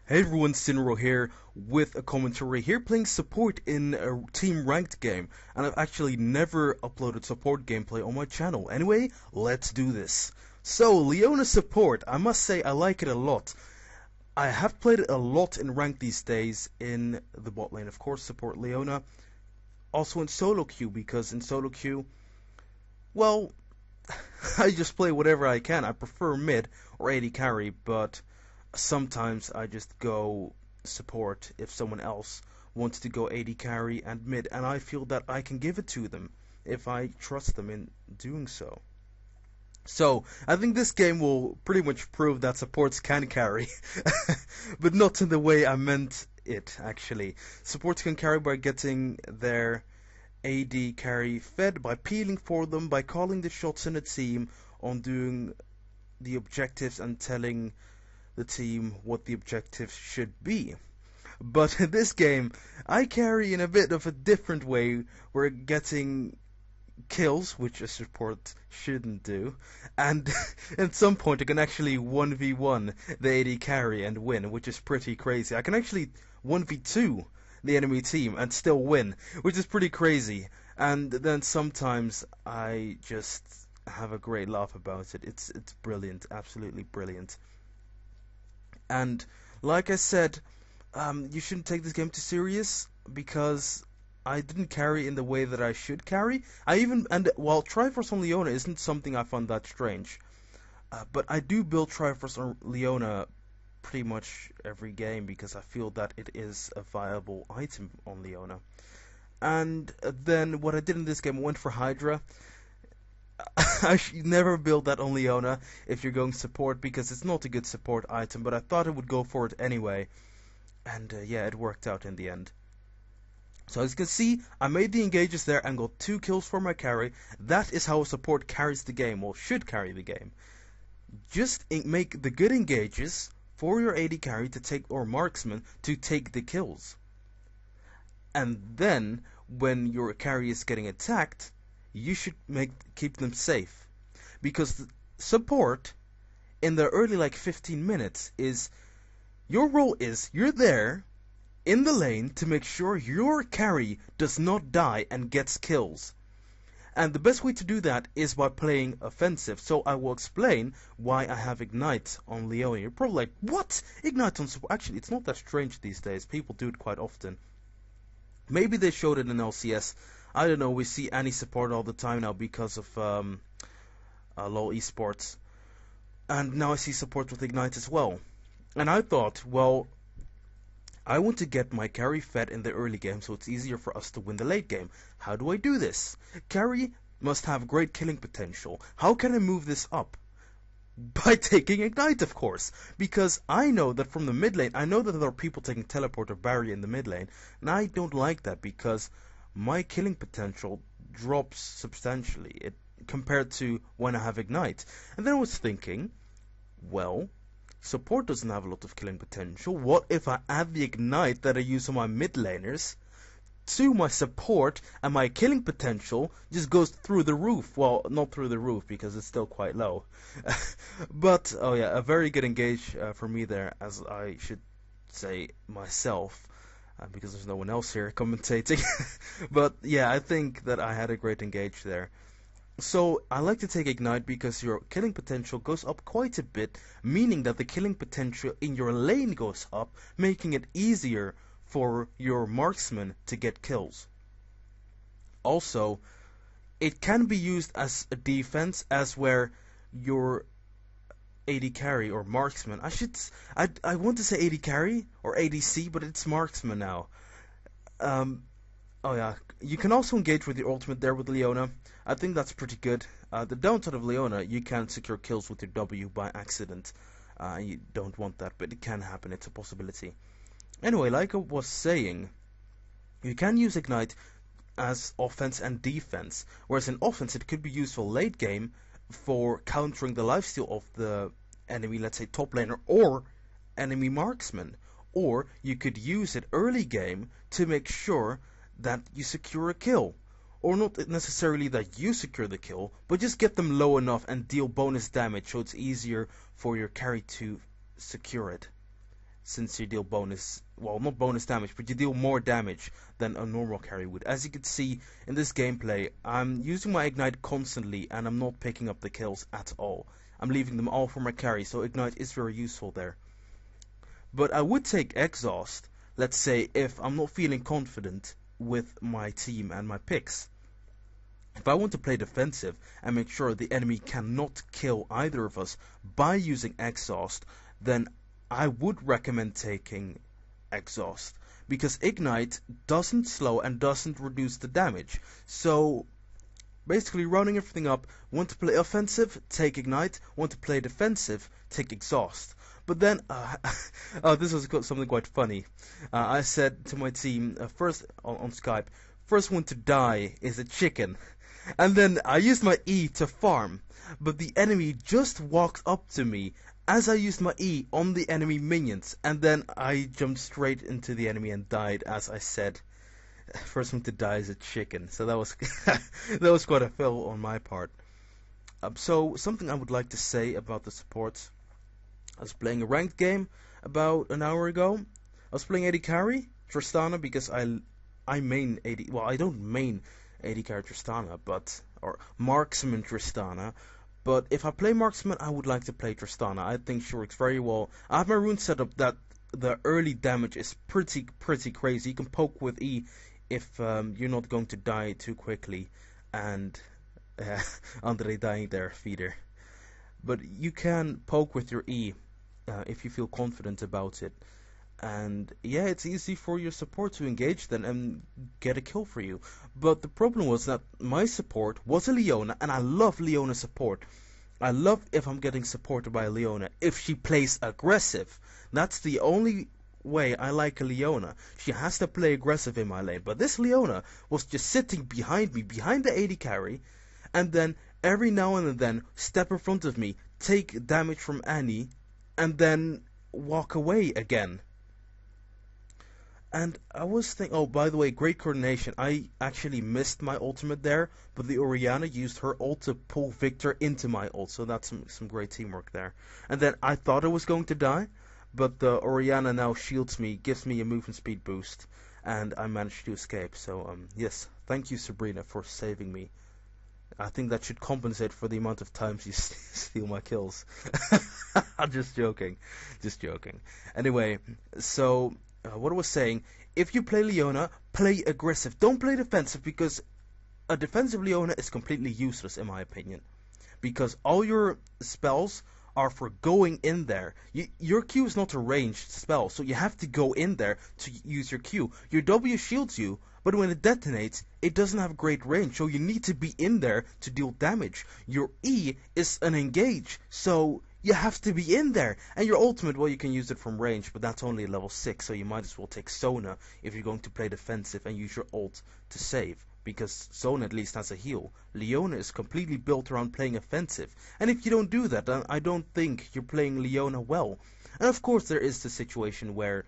Hey everyone, Sinro here with a commentary here playing support in a team ranked game, and I've actually never uploaded support gameplay on my channel. Anyway, let's do this. So, Leona support, I must say I like it a lot. I have played it a lot in ranked these days in the bot lane, of course, support Leona. Also in solo queue, because in solo queue, well, I just play whatever I can. I prefer mid or AD carry, but sometimes I just go support if someone else wants to go AD carry and mid, and I feel that I can give it to them if I trust them in doing so. So, I think this game will pretty much prove that supports can carry, but not in the way I meant it, actually. Supports can carry by getting their AD carry fed, by peeling for them, by calling the shots in a team, on doing the objectives and telling the team what the objectives should be. But in this game, I carry in a bit of a different way. We're getting kills, which a support shouldn't do, and at some point I can actually 1v1 the AD carry and win, which is pretty crazy. I can actually 1v2 the enemy team and still win, which is pretty crazy. And then sometimes I just have a great laugh about it. It's brilliant, absolutely brilliant. And like I said, you shouldn't take this game too serious because I didn't carry in the way that I should carry. While Triforce on Leona isn't something I found that strange, but I do build Triforce on Leona pretty much every game because I feel that it is a viable item on Leona. And then what I did in this game, I went for Hydra. I should never build that on Leona if you're going support because it's not a good support item, but I thought I would go for it anyway. And yeah, it worked out in the end. So as you can see, I made the engages there and got 2 kills for my carry. That is how a support carries the game, or should carry the game. Just make the good engages for your AD carry to take, or marksman, to take the kills. And then, when your carry is getting attacked, you should keep them safe. Because support, in the early 15 minutes, your role is, you're there, in the lane to make sure your carry does not die and gets kills. And the best way to do that is by playing offensive. So I will explain why I have Ignite on Leona. You're probably like, what? Ignite on support? Actually, it's not that strange these days. People do it quite often. Maybe they showed it in LCS. I don't know. We see any support all the time now because of LoL esports. And now I see support with Ignite as well. And I thought, well, I want to get my carry fed in the early game so it's easier for us to win the late game. How do I do this? Carry must have great killing potential. How can I move this up? By taking Ignite, of course. Because I know that from the mid lane, I know that there are people taking Teleport or Barrier in the mid lane. And I don't like that because my killing potential drops substantially compared to when I have Ignite. And then I was thinking, well, support doesn't have a lot of killing potential. What if I add the Ignite that I use on my mid laners to my support, and my killing potential just goes through the roof? Well, not through the roof because it's still quite low. But, oh yeah, a very good engage for me there, as I should say myself, because there's no one else here commentating. But yeah, I think that I had a great engage there. So, I like to take Ignite because your killing potential goes up quite a bit, meaning that the killing potential in your lane goes up, making it easier for your marksman to get kills. Also, it can be used as a defense, as where your AD carry or marksman, I want to say AD carry or ADC, but it's marksman now. Oh yeah, you can also engage with your ultimate there with Leona. I think that's pretty good. The downside of Leona, you can secure kills with your W by accident. You don't want that, but it can happen. It's a possibility. Anyway, like I was saying, you can use Ignite as offense and defense. Whereas in offense, it could be used for late game for countering the lifesteal of the enemy, let's say top laner or enemy marksman. Or you could use it early game to make sure that you secure a kill. Or not necessarily that you secure the kill, but just get them low enough and deal bonus damage so it's easier for your carry to secure it. since you deal bonus, well, not bonus damage, but you deal more damage than a normal carry would. As you can see in this gameplay, I'm using my Ignite constantly, and I'm not picking up the kills at all. I'm leaving them all for my carry, so Ignite is very useful there. But I would take Exhaust, let's say, if I'm not feeling confident with my team and my picks. If I want to play defensive and make sure the enemy cannot kill either of us by using Exhaust, then I would recommend taking Exhaust, because Ignite doesn't slow and doesn't reduce the damage. So basically, rounding everything up, want to play offensive, take Ignite, want to play defensive, take Exhaust. But then, this was something quite funny. I said to my team, first on Skype, first one to die is a chicken. And then I used my E to farm, but the enemy just walked up to me as I used my E on the enemy minions, and then I jumped straight into the enemy and died, as I said. First one to die is a chicken. So that was that was quite a fail on my part. So something I would like to say about the supports. I was playing a ranked game about an hour ago. I was playing AD carry Tristana because I main AD. Well, I don't main AD carry Tristana, or marksman Tristana. But if I play marksman, I would like to play Tristana. I think she works very well. I have my rune set up that the early damage is pretty crazy. You can poke with E if you're not going to die too quickly. And Andre dying there, feeder. But you can poke with your E if you feel confident about it. And yeah, it's easy for your support to engage then and get a kill for you. But the problem was that my support was a Leona, and I love Leona support. I love if I'm getting supported by a Leona, if she plays aggressive. That's the only way I like a Leona. She has to play aggressive in my lane. But this Leona was just sitting behind me, behind the AD carry, and then every now and then step in front of me, take damage from Annie, and then walk away again. And I was thinking, oh, by the way, great coordination. I actually missed my ultimate there, but the Orianna used her ult to pull Victor into my ult, so that's some great teamwork there. And then I thought I was going to die, but the Orianna now shields me, gives me a movement speed boost, and I managed to escape. So, yes, thank you, Sabrina, for saving me. I think that should compensate for the amount of times you steal my kills. I'm just joking. Anyway, so what I was saying, if you play Leona, play aggressive. Don't play defensive, because a defensive Leona is completely useless in my opinion. Because all your spells are for going in there. Your Q is not a ranged spell, so you have to go in there to use your Q. Your W shields you, but when it detonates, it doesn't have great range, so you need to be in there to deal damage. Your E is an engage, so you have to be in there. And your ultimate, well, you can use it from range, but that's only level 6, so you might as well take Sona if you're going to play defensive and use your ult to save, because Sona at least has a heal. Leona is completely built around playing offensive, and if you don't do that, then I don't think you're playing Leona well. And of course there is the situation where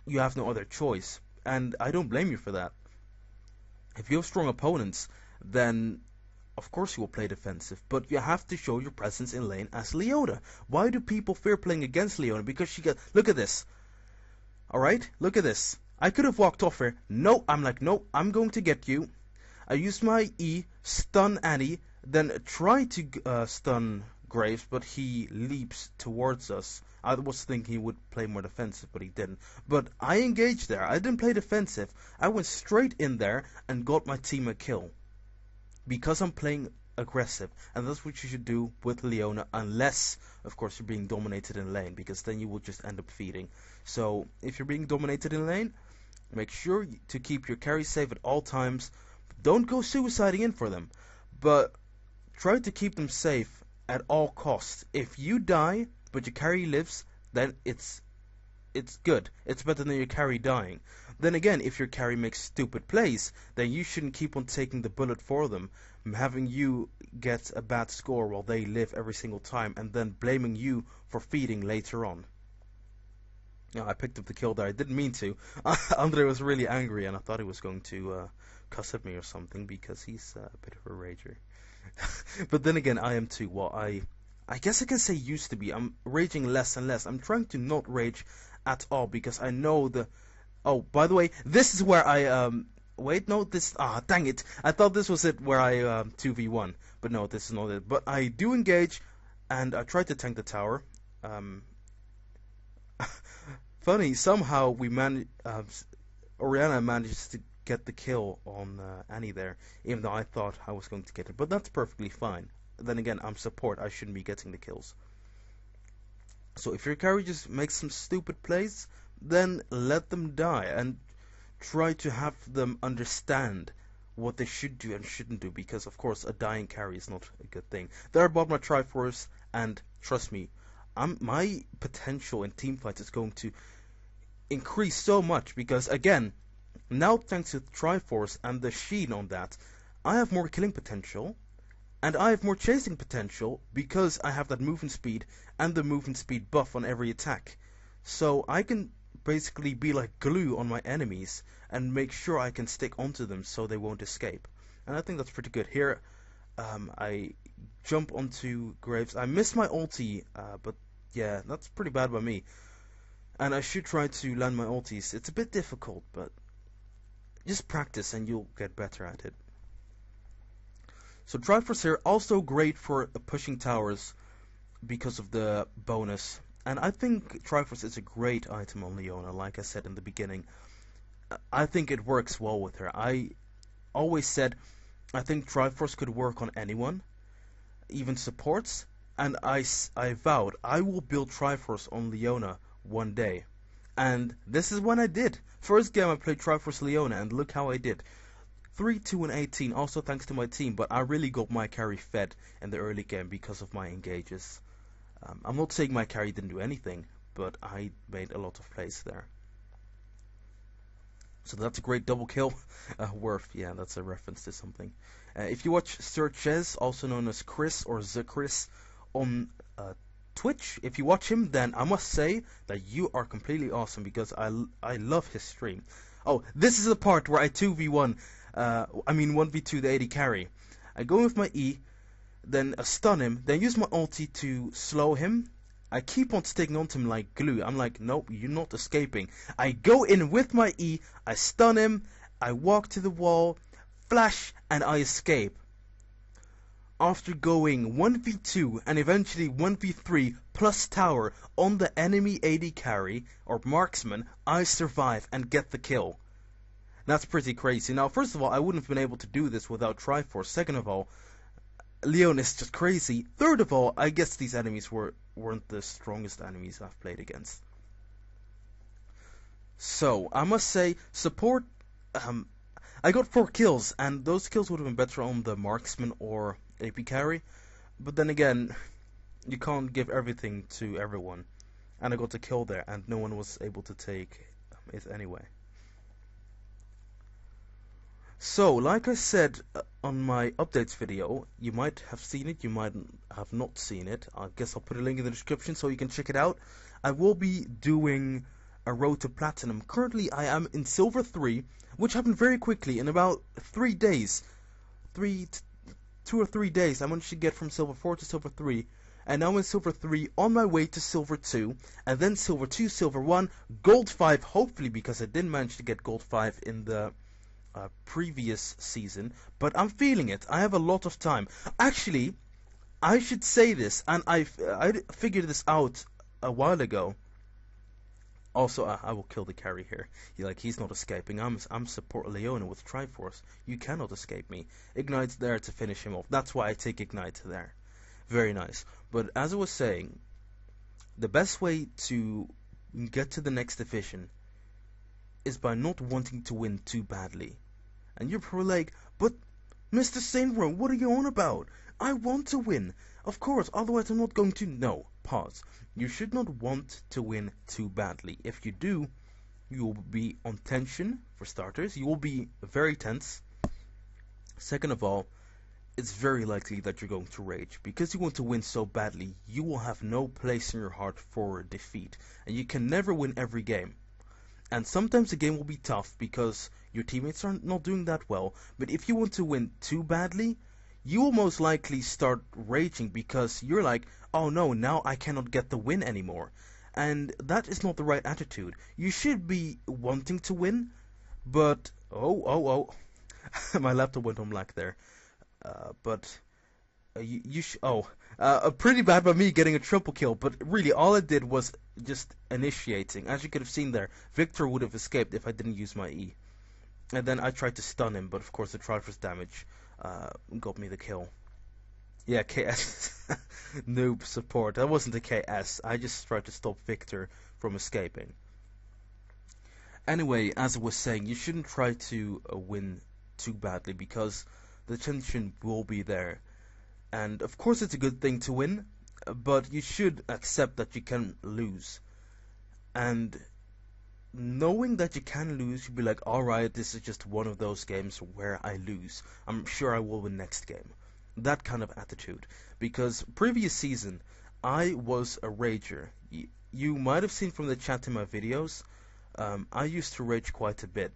you have no other choice, and I don't blame you for that. If you have strong opponents, then of course you will play defensive, but you have to show your presence in lane as Leona. Why do people fear playing against Leona? Because she got... Look at this. Alright, look at this. I could have walked off her. No, I'm like, no, I'm going to get you. I used my E, stun Annie, then try to stun Graves, but he leaps towards us. I was thinking he would play more defensive, but he didn't. But I engaged there. I didn't play defensive. I went straight in there and got my team a kill. Because I'm playing aggressive. And that's what you should do with Leona, unless, of course, you're being dominated in lane, because then you will just end up feeding. So, if you're being dominated in lane, make sure to keep your carry safe at all times. Don't go suiciding in for them, but try to keep them safe at all costs. If you die, but your carry lives, then it's good. It's better than your carry dying. Then again, if your carry makes stupid plays, then you shouldn't keep on taking the bullet for them, having you get a bad score while they live every single time, and then blaming you for feeding later on. Yeah, I picked up the kill there. I didn't mean to. Andre was really angry, and I thought he was going to cuss at me or something, because he's a bit of a rager. But then again, I am too. Well, I guess I can say used to be. I'm raging less and less. I'm trying to not rage at all, because I know the... Oh, by the way, this is where I, wait, no, this... Ah, dang it. I thought this was it where I, 2v1. But no, this is not it. But I do engage, and I try to tank the tower. Funny, somehow we Oriana manages to get the kill on Annie there, even though I thought I was going to get it. But that's perfectly fine. Then again, I'm support. I shouldn't be getting the kills. So if your carry just makes some stupid plays, then let them die and try to have them understand what they should do and shouldn't do, because of course a dying carry is not a good thing. There I bought my Triforce, and trust me, my potential in teamfights is going to increase so much, because again, now thanks to Triforce and the sheen on that, I have more killing potential, and I have more chasing potential because I have that movement speed and the movement speed buff on every attack. So I can basically be like glue on my enemies and make sure I can stick onto them so they won't escape. And I think that's pretty good. Here, I jump onto Graves. I miss my ulti, but yeah, that's pretty bad by me. And I should try to land my ultis. It's a bit difficult, but just practice and you'll get better at it. So Triforce here, also great for pushing towers because of the bonus. And I think Triforce is a great item on Leona, like I said in the beginning. I think it works well with her. I always said I think Triforce could work on anyone, even supports. And I vowed I will build Triforce on Leona one day. And this is when I did. First game I played Triforce Leona, and look how I did. 3-2 and 18, also thanks to my team, but I really got my carry fed in the early game because of my engages. I'm not saying my carry didn't do anything, but I made a lot of plays there. So that's a great double kill. Worth, yeah, that's a reference to something. If you watch Sir Ches, also known as Chris or The Chris, on Twitch, if you watch him, then I must say that you are completely awesome, because I love his stream. Oh, this is the part where I 2v1, 1v2 the AD carry. I go in with my E, then stun him, then use my ulti to slow him. I keep on sticking onto him like glue. I'm like, nope, you're not escaping. I go in with my E, I stun him, I walk to the wall, flash, and I escape. After going 1v2 and eventually 1v3 plus tower on the enemy AD carry, or marksman, I survive and get the kill. That's pretty crazy. Now, first of all, I wouldn't have been able to do this without Triforce. Second of all, Leona is just crazy. Third of all, I guess these enemies weren't the strongest enemies I've played against. So, I must say, support, I got 4 kills, and those kills would have been better on the marksman or AP carry. But then again, you can't give everything to everyone. And I got a kill there, and no one was able to take it anyway. So, like I said on my updates video, you might have seen it, you might have not seen it. I guess I'll put a link in the description so you can check it out. I will be doing a road to platinum. Currently, I am in silver 3, which happened very quickly in about 3 days. 2 or 3 days, I managed to get from silver 4 to silver 3. And now I'm in silver 3, on my way to silver 2, and then silver 2, silver 1, gold 5, hopefully, because I didn't manage to get gold 5 in the previous season, but I'm feeling it. I have a lot of time. Actually, I should say this, and I figured this out a while ago. Also, I will kill the carry here. He's not escaping. I'm support Leona with Triforce. You cannot escape me. Ignite's there to finish him off. That's why I take Ignite there. Very nice. But as I was saying, the best way to get to the next division is by not wanting to win too badly. And you're probably like, but Mr. Saintro, what are you on about? I want to win. Of course, otherwise I'm not going to. No, pause. You should not want to win too badly. If you do, you will be on tension, for starters. You will be very tense. Second of all, it's very likely that you're going to rage. Because you want to win so badly, you will have no place in your heart for defeat. And you can never win every game. And sometimes the game will be tough because your teammates are not doing that well. But if you want to win too badly, you will most likely start raging because you're like, oh no, now I cannot get the win anymore. And that is not the right attitude. You should be wanting to win, but my laptop went on black there. But pretty bad by me getting a triple kill. But really, all I did was just initiating. As you could have seen there, Victor would have escaped if I didn't use my E. And then I tried to stun him, but of course the Triforce damage got me the kill. Yeah, KS. Noob support. That wasn't a KS. I just tried to stop Victor from escaping. Anyway, as I was saying, you shouldn't try to win too badly because the tension will be there. And of course it's a good thing to win, but you should accept that you can lose. And knowing that you can lose, you'll be like, alright, this is just one of those games where I lose. I'm sure I will win next game. That kind of attitude. Because previous season, I was a rager. You might have seen from the chat in my videos, I used to rage quite a bit.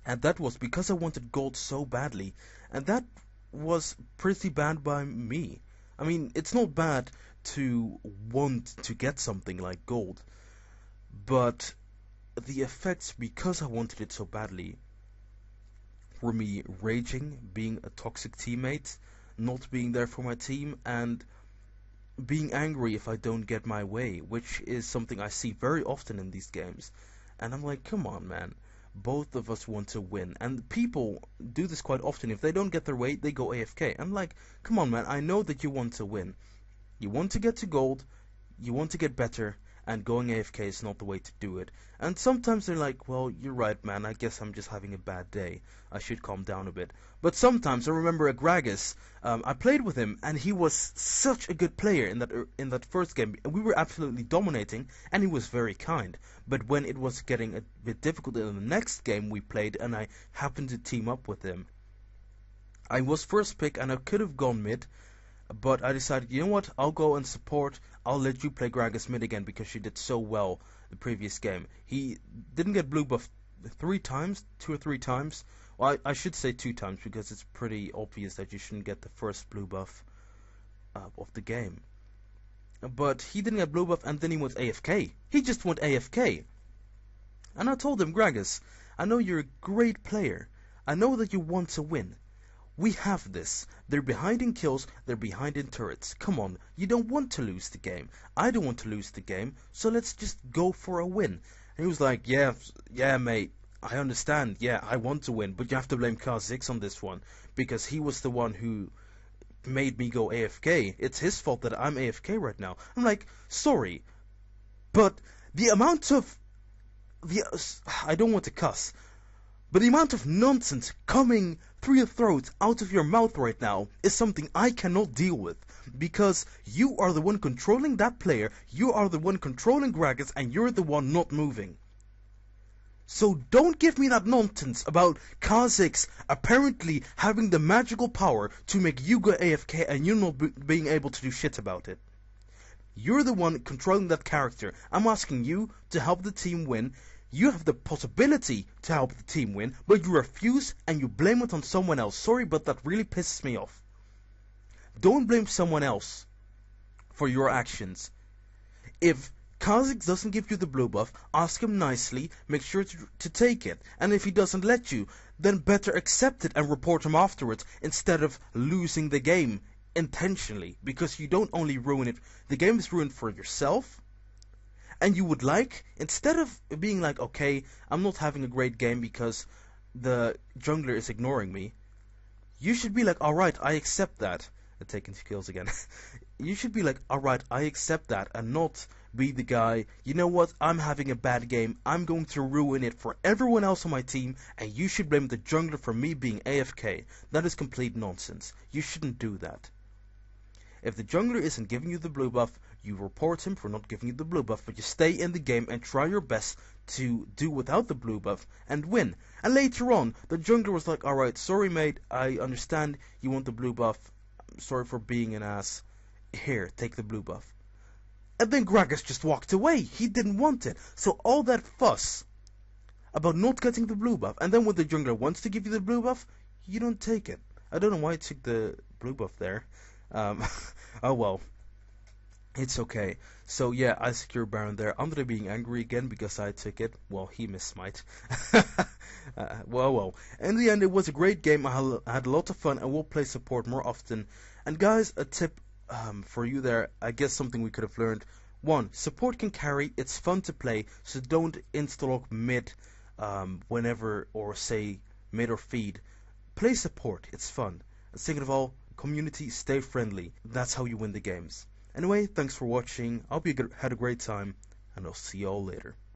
And that was because I wanted gold so badly. And that was pretty bad by me. I mean, it's not bad to want to get something like gold. But the effects, because I wanted it so badly, were me raging, being a toxic teammate, not being there for my team, and being angry if I don't get my way, which is something I see very often in these games. And I'm like, come on, man. Both of us want to win. And people do this quite often. If they don't get their way, they go AFK. I'm like, come on, man. I know that you want to win. You want to get to gold. You want to get better. And going AFK is not the way to do it. And sometimes they're like, well, you're right, man, I guess I'm just having a bad day. I should calm down a bit. But sometimes, I remember a Gragas, I played with him, and he was such a good player in that first game. We were absolutely dominating, and he was very kind. But when it was getting a bit difficult in the next game we played, and I happened to team up with him, I was first pick, and I could have gone mid, but I decided, you know what, I'll go and support. I'll let you play Gragas mid again because she did so well the previous game. He didn't get blue buff 2 or 3 times. Well, I should say 2 times because it's pretty obvious that you shouldn't get the first blue buff of the game. But he didn't get blue buff and then he went AFK. He just went AFK. And I told him, Gragas, I know you're a great player. I know that you want to win. We have this. They're behind in kills, they're behind in turrets. Come on, you don't want to lose the game. I don't want to lose the game, so let's just go for a win. And he was like, yeah, mate, I understand. Yeah, I want to win, but you have to blame Kha'Zix on this one, because he was the one who made me go AFK. It's his fault that I'm AFK right now. I'm like, sorry, but the amount of... I don't want to cuss, but the amount of nonsense coming through your throat, out of your mouth right now, is something I cannot deal with. Because you are the one controlling that player, you are the one controlling Gragas, and you're the one not moving. So don't give me that nonsense about Kha'Zix apparently having the magical power to make you go AFK and you not being able to do shit about it. You're the one controlling that character. I'm asking you to help the team win. You have the possibility to help the team win, but you refuse and you blame it on someone else. Sorry, but that really pisses me off. Don't blame someone else for your actions. If Kha'Zix doesn't give you the blue buff, ask him nicely, make sure to take it. And if he doesn't let you, then better accept it and report him afterwards instead of losing the game intentionally. Because you don't only ruin it, the game is ruined for yourself. And you would like, instead of being like, okay, I'm not having a great game because the jungler is ignoring me, you should be like, alright, I accept that. And taking 2 kills again. You should be like, alright, I accept that, and not be the guy, you know what, I'm having a bad game, I'm going to ruin it for everyone else on my team, and you should blame the jungler for me being AFK. That is complete nonsense. You shouldn't do that. If the jungler isn't giving you the blue buff, you report him for not giving you the blue buff, but you stay in the game and try your best to do without the blue buff and win. And later on, the jungler was like, alright, sorry mate, I understand you want the blue buff, I'm sorry for being an ass, here, take the blue buff. And then Gragas just walked away, he didn't want it. So all that fuss about not getting the blue buff, and then when the jungler wants to give you the blue buff, you don't take it. I don't know why I took the blue buff there. Oh well. It's okay. So yeah, I secure Baron there. Andre being angry again because I took it. Well, he missed smite. Well. In the end, it was a great game. I had a lot of fun, and we'll play support more often. And guys, a tip for you there. I guess something we could have learned. One, support can carry. It's fun to play, so don't insta-lock mid whenever, or say mid or feed. Play support. It's fun. And second of all, community, stay friendly. That's how you win the games. Anyway, thanks for watching. I hope you had a great time, and I'll see you all later.